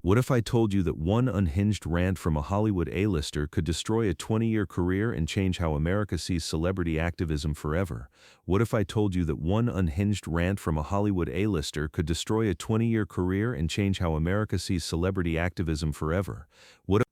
What if I told you that one unhinged rant from a Hollywood A-lister could destroy a 20-year career and change how America sees celebrity activism forever? What if I told you that one unhinged rant from a Hollywood A-lister could destroy a 20-year career and change how America sees celebrity activism forever?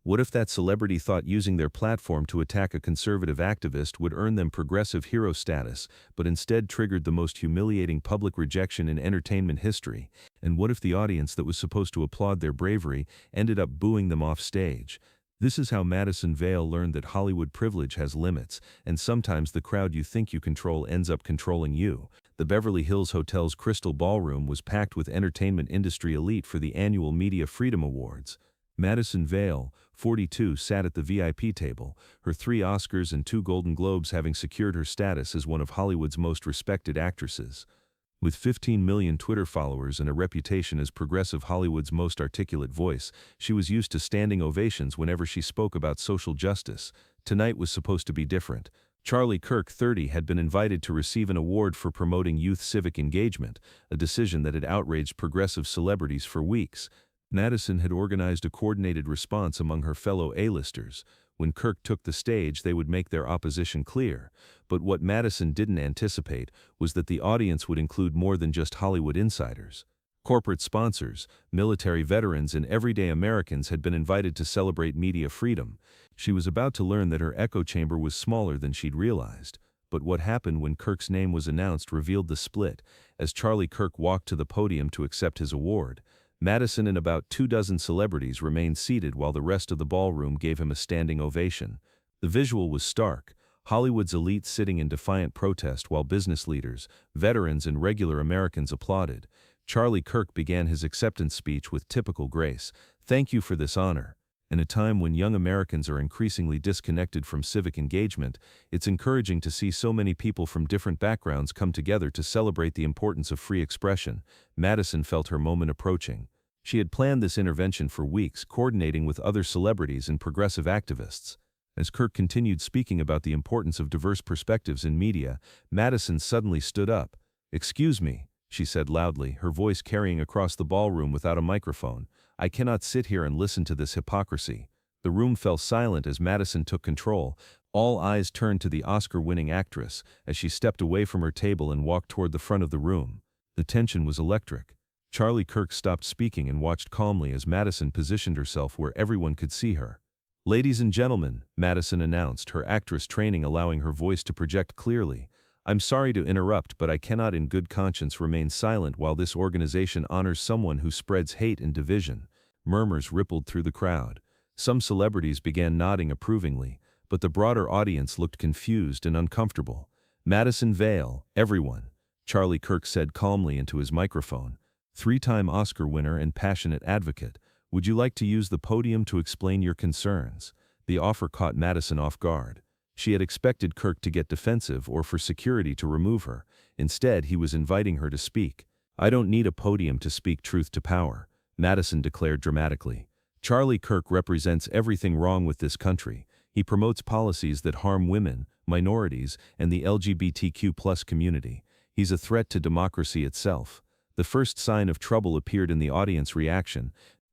What if that celebrity thought using their platform to attack a conservative activist would earn them progressive hero status, but instead triggered the most humiliating public rejection in entertainment history? And what if the audience that was supposed to applaud their bravery ended up booing them off stage? This is how Madison Vale learned that Hollywood privilege has limits, and sometimes the crowd you think you control ends up controlling you. The Beverly Hills Hotel's Crystal Ballroom was packed with entertainment industry elite for the annual Media Freedom Awards. Madison Vale, 42, sat at the VIP table, her 3 Oscars and 2 Golden Globes having secured her status as one of Hollywood's most respected actresses. With 15 million Twitter followers and a reputation as progressive Hollywood's most articulate voice, she was used to standing ovations whenever she spoke about social justice. Tonight was supposed to be different. Charlie Kirk, 30, had been invited to receive an award for promoting youth civic engagement, a decision that had outraged progressive celebrities for weeks. Madison had organized a coordinated response among her fellow A-listers. When Kirk took the stage, they would make their opposition clear. But what Madison didn't anticipate was that the audience would include more than just Hollywood insiders. Corporate sponsors, military veterans, and everyday Americans had been invited to celebrate media freedom. She was about to learn that her echo chamber was smaller than she'd realized. But what happened when Kirk's name was announced revealed the split. As Charlie Kirk walked to the podium to accept his award, Madison and about 24 celebrities remained seated while the rest of the ballroom gave him a standing ovation. The visual was stark. Hollywood's elite sitting in defiant protest while business leaders, veterans, and regular Americans applauded. Charlie Kirk began his acceptance speech with typical grace. "Thank you for this honor. In a time when young Americans are increasingly disconnected from civic engagement, it's encouraging to see so many people from different backgrounds come together to celebrate the importance of free expression." Madison felt her moment approaching. She had planned this intervention for weeks, coordinating with other celebrities and progressive activists. As Kirk continued speaking about the importance of diverse perspectives in media, Madison suddenly stood up. "Excuse me," she said loudly, her voice carrying across the ballroom without a microphone. "I cannot sit here and listen to this hypocrisy." The room fell silent as Madison took control. All eyes turned to the Oscar-winning actress as she stepped away from her table and walked toward the front of the room. The tension was electric. Charlie Kirk stopped speaking and watched calmly as Madison positioned herself where everyone could see her. "Ladies and gentlemen," Madison announced, her actress training allowing her voice to project clearly, "I'm sorry to interrupt, but I cannot in good conscience remain silent while this organization honors someone who spreads hate and division." Murmurs rippled through the crowd. Some celebrities began nodding approvingly, but the broader audience looked confused and uncomfortable. "Madison Vale, everyone," Charlie Kirk said calmly into his microphone. "Three-time Oscar winner and passionate advocate, would you like to use the podium to explain your concerns?" The offer caught Madison off guard. She had expected Kirk to get defensive or for security to remove her. Instead, he was inviting her to speak. "I don't need a podium to speak truth to power," Madison declared dramatically. "Charlie Kirk represents everything wrong with this country. He promotes policies that harm women, minorities, and the LGBTQ+ community. He's a threat to democracy itself." The first sign of trouble appeared in the audience reaction.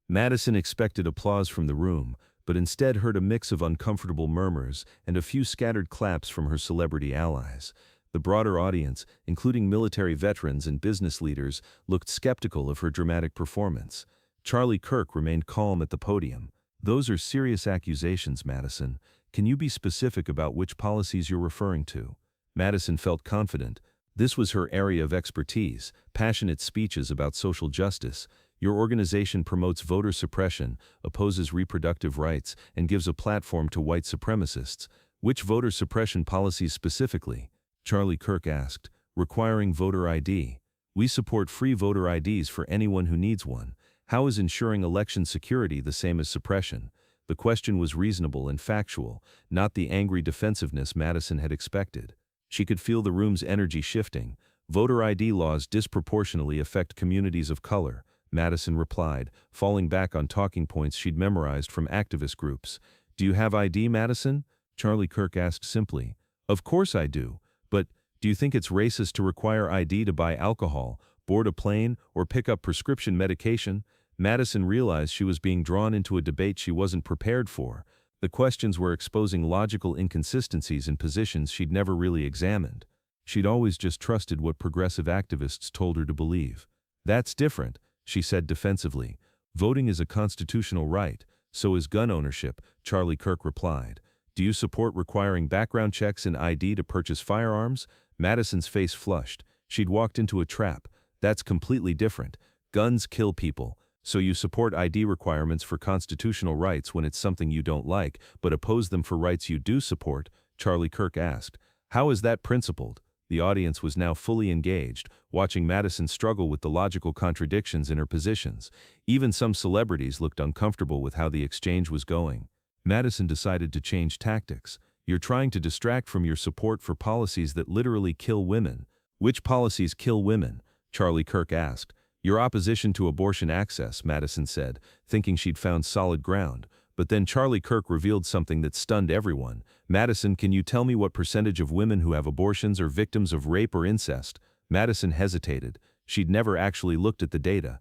Madison expected applause from the room, but instead heard a mix of uncomfortable murmurs and a few scattered claps from her celebrity allies. The broader audience, including military veterans and business leaders, looked skeptical of her dramatic performance. Charlie Kirk remained calm at the podium. "Those are serious accusations, Madison. Can you be specific about which policies you're referring to?" Madison felt confident. This was her area of expertise, passionate speeches about social justice. "Your organization promotes voter suppression, opposes reproductive rights, and gives a platform to white supremacists. Which voter suppression policies specifically?" Charlie Kirk asked. "Requiring voter ID. We support free voter IDs for anyone who needs one. How is ensuring election security the same as suppression?" The question was reasonable and factual, not the angry defensiveness Madison had expected. She could feel the room's energy shifting. "Voter ID laws disproportionately affect communities of color," Madison replied, falling back on talking points she'd memorized from activist groups. "Do you have ID, Madison?" Charlie Kirk asked simply. "Of course I do. But do you think it's racist to require ID to buy alcohol, board a plane, or pick up prescription medication?" Madison realized she was being drawn into a debate she wasn't prepared for. The questions were exposing logical inconsistencies in positions she'd never really examined. She'd always just trusted what progressive activists told her to believe. "That's different," she said defensively. "Voting is a constitutional right, so is gun ownership," Charlie Kirk replied. "Do you support requiring background checks and ID to purchase firearms?" Madison's face flushed. She'd walked into a trap. "That's completely different. Guns kill people. So you support ID requirements for constitutional rights when it's something you don't like, but oppose them for rights you do support?" Charlie Kirk asked. "How is that principled?" The audience was now fully engaged, watching Madison struggle with the logical contradictions in her positions. Even some celebrities looked uncomfortable with how the exchange was going. Madison decided to change tactics. "You're trying to distract from your support for policies that literally kill women." "Which policies kill women?" Charlie Kirk asked. "Your opposition to abortion access," Madison said, thinking she'd found solid ground. But then Charlie Kirk revealed something that stunned everyone. "Madison, can you tell me what percentage of women who have abortions are victims of rape or incest?" Madison hesitated. She'd never actually looked at the data.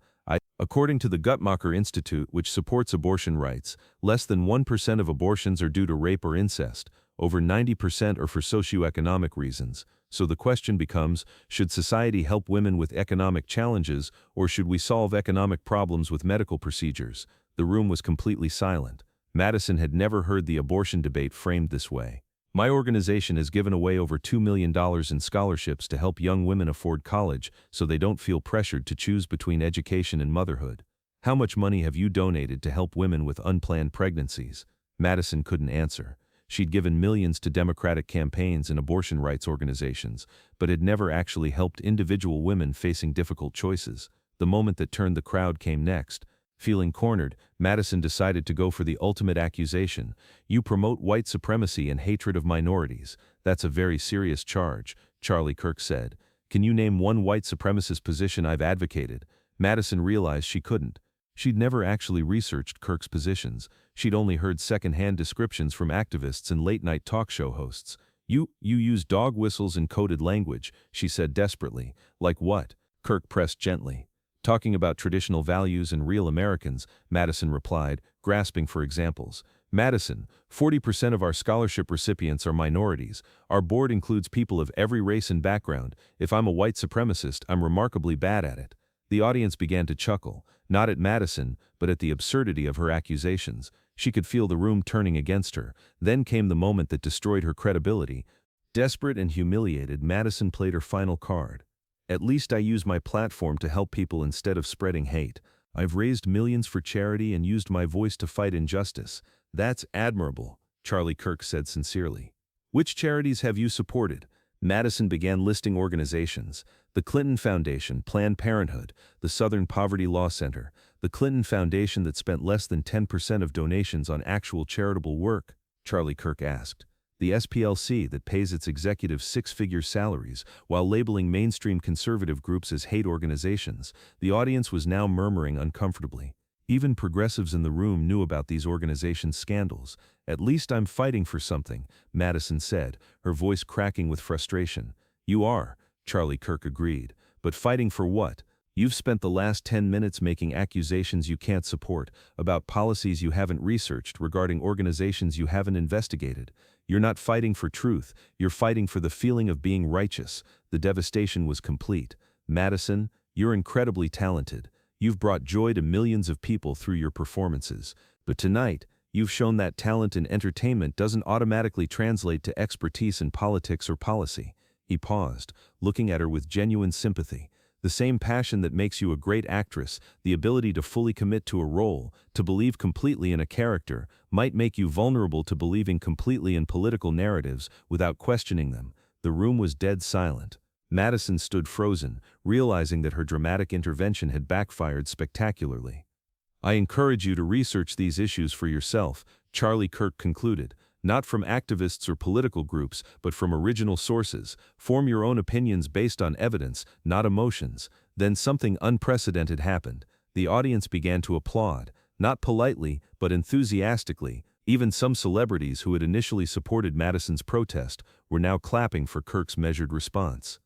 According to the Guttmacher Institute, which supports abortion rights, less than 1% of abortions are due to rape or incest. Over 90% are for socioeconomic reasons. So the question becomes, should society help women with economic challenges, or should we solve economic problems with medical procedures? The room was completely silent. Madison had never heard the abortion debate framed this way. "My organization has given away over $2 million in scholarships to help young women afford college so they don't feel pressured to choose between education and motherhood. How much money have you donated to help women with unplanned pregnancies?" Madison couldn't answer. She'd given millions to Democratic campaigns and abortion rights organizations, but had never actually helped individual women facing difficult choices. The moment that turned the crowd came next. Feeling cornered, Madison decided to go for the ultimate accusation. "You promote white supremacy and hatred of minorities. That's a very serious charge," Charlie Kirk said. "Can you name one white supremacist position I've advocated?" Madison realized she couldn't. She'd never actually researched Kirk's positions. She'd only heard second-hand descriptions from activists and late-night talk show hosts. You use dog whistles and coded language," she said desperately. "Like what?" Kirk pressed gently. "Talking about traditional values and real Americans," Madison replied, grasping for examples. "Madison, 40% of our scholarship recipients are minorities. Our board includes people of every race and background. If I'm a white supremacist, I'm remarkably bad at it." The audience began to chuckle, not at Madison, but at the absurdity of her accusations. She could feel the room turning against her. Then came the moment that destroyed her credibility. Desperate and humiliated, Madison played her final card. "At least I use my platform to help people instead of spreading hate. I've raised millions for charity and used my voice to fight injustice. That's admirable," Charlie Kirk said sincerely. "Which charities have you supported?" Madison began listing organizations. The Clinton Foundation, Planned Parenthood, the Southern Poverty Law Center, the Clinton Foundation that spent less than 10% of donations on actual charitable work, Charlie Kirk asked. The SPLC that pays its executives six-figure salaries while labeling mainstream conservative groups as hate organizations. The audience was now murmuring uncomfortably. Even progressives in the room knew about these organizations' scandals. "At least I'm fighting for something," Madison said, her voice cracking with frustration. "You are," Charlie Kirk agreed. "But fighting for what? You've spent the last 10 minutes making accusations you can't support, about policies you haven't researched, regarding organizations you haven't investigated. You're not fighting for truth, you're fighting for the feeling of being righteous." The devastation was complete. "Madison, you're incredibly talented. You've brought joy to millions of people through your performances. But tonight, you've shown that talent in entertainment doesn't automatically translate to expertise in politics or policy." He paused, looking at her with genuine sympathy. "The same passion that makes you a great actress, the ability to fully commit to a role, to believe completely in a character, might make you vulnerable to believing completely in political narratives without questioning them." The room was dead silent. Madison stood frozen, realizing that her dramatic intervention had backfired spectacularly. "I encourage you to research these issues for yourself," Charlie Kirk concluded. "Not from activists or political groups, but from original sources. Form your own opinions based on evidence, not emotions." Then something unprecedented happened. The audience began to applaud, not politely, but enthusiastically. Even some celebrities who had initially supported Madison's protest were now clapping for Kirk's measured response.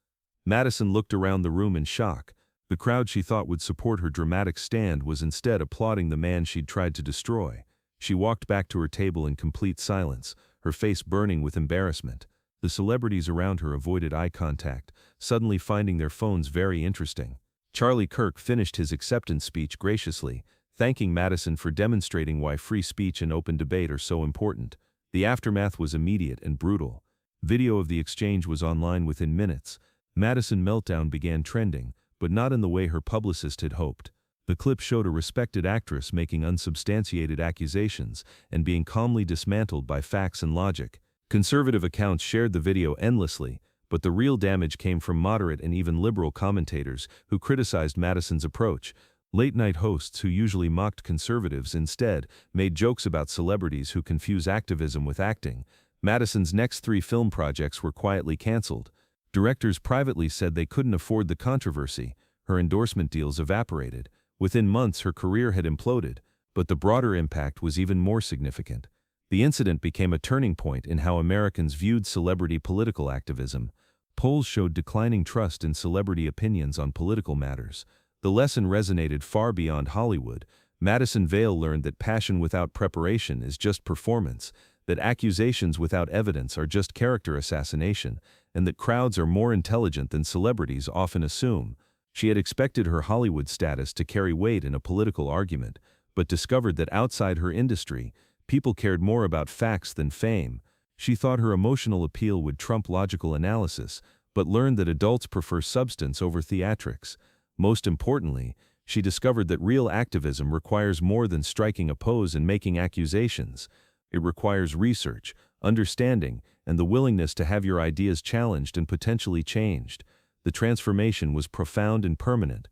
Madison looked around the room in shock. The crowd she thought would support her dramatic stand was instead applauding the man she'd tried to destroy. She walked back to her table in complete silence, her face burning with embarrassment. The celebrities around her avoided eye contact, suddenly finding their phones very interesting. Charlie Kirk finished his acceptance speech graciously, thanking Madison for demonstrating why free speech and open debate are so important. The aftermath was immediate and brutal. Video of the exchange was online within minutes. Madison Meltdown began trending, but not in the way her publicist had hoped. The clip showed a respected actress making unsubstantiated accusations and being calmly dismantled by facts and logic. Conservative accounts shared the video endlessly, but the real damage came from moderate and even liberal commentators who criticized Madison's approach. Late-night hosts who usually mocked conservatives instead made jokes about celebrities who confuse activism with acting. Madison's next 3 film projects were quietly canceled. Directors privately said they couldn't afford the controversy. Her endorsement deals evaporated. Within months, her career had imploded, but the broader impact was even more significant. The incident became a turning point in how Americans viewed celebrity political activism. Polls showed declining trust in celebrity opinions on political matters. The lesson resonated far beyond Hollywood. Madison Vale learned that passion without preparation is just performance, that accusations without evidence are just character assassination, and that crowds are more intelligent than celebrities often assume. She had expected her Hollywood status to carry weight in a political argument, but discovered that outside her industry, people cared more about facts than fame. She thought her emotional appeal would trump logical analysis, but learned that adults prefer substance over theatrics. Most importantly, she discovered that real activism requires more than striking a pose and making accusations. It requires research, understanding, and the willingness to have your ideas challenged and potentially changed. The transformation was profound and permanent.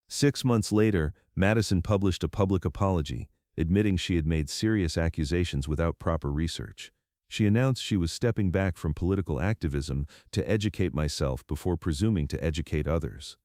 6 months later, Madison published a public apology, admitting she had made serious accusations without proper research. She announced she was stepping back from political activism to educate myself before presuming to educate others.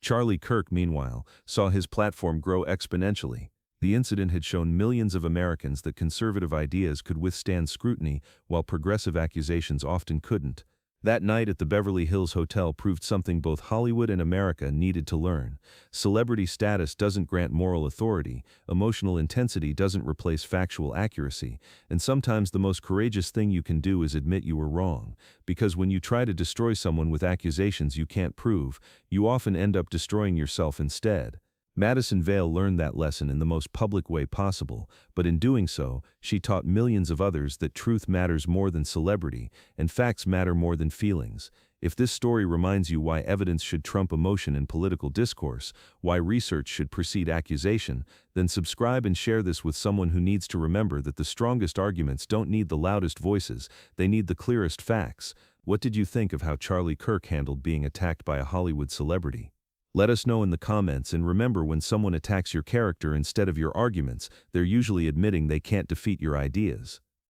Charlie Kirk, meanwhile, saw his platform grow exponentially. The incident had shown millions of Americans that conservative ideas could withstand scrutiny, while progressive accusations often couldn't. That night at the Beverly Hills Hotel proved something both Hollywood and America needed to learn. Celebrity status doesn't grant moral authority, emotional intensity doesn't replace factual accuracy, and sometimes the most courageous thing you can do is admit you were wrong. Because when you try to destroy someone with accusations you can't prove, you often end up destroying yourself instead. Madison Vale learned that lesson in the most public way possible, but in doing so, she taught millions of others that truth matters more than celebrity, and facts matter more than feelings. If this story reminds you why evidence should trump emotion in political discourse, why research should precede accusation, then subscribe and share this with someone who needs to remember that the strongest arguments don't need the loudest voices, they need the clearest facts. What did you think of how Charlie Kirk handled being attacked by a Hollywood celebrity? Let us know in the comments, and remember, when someone attacks your character instead of your arguments, they're usually admitting they can't defeat your ideas.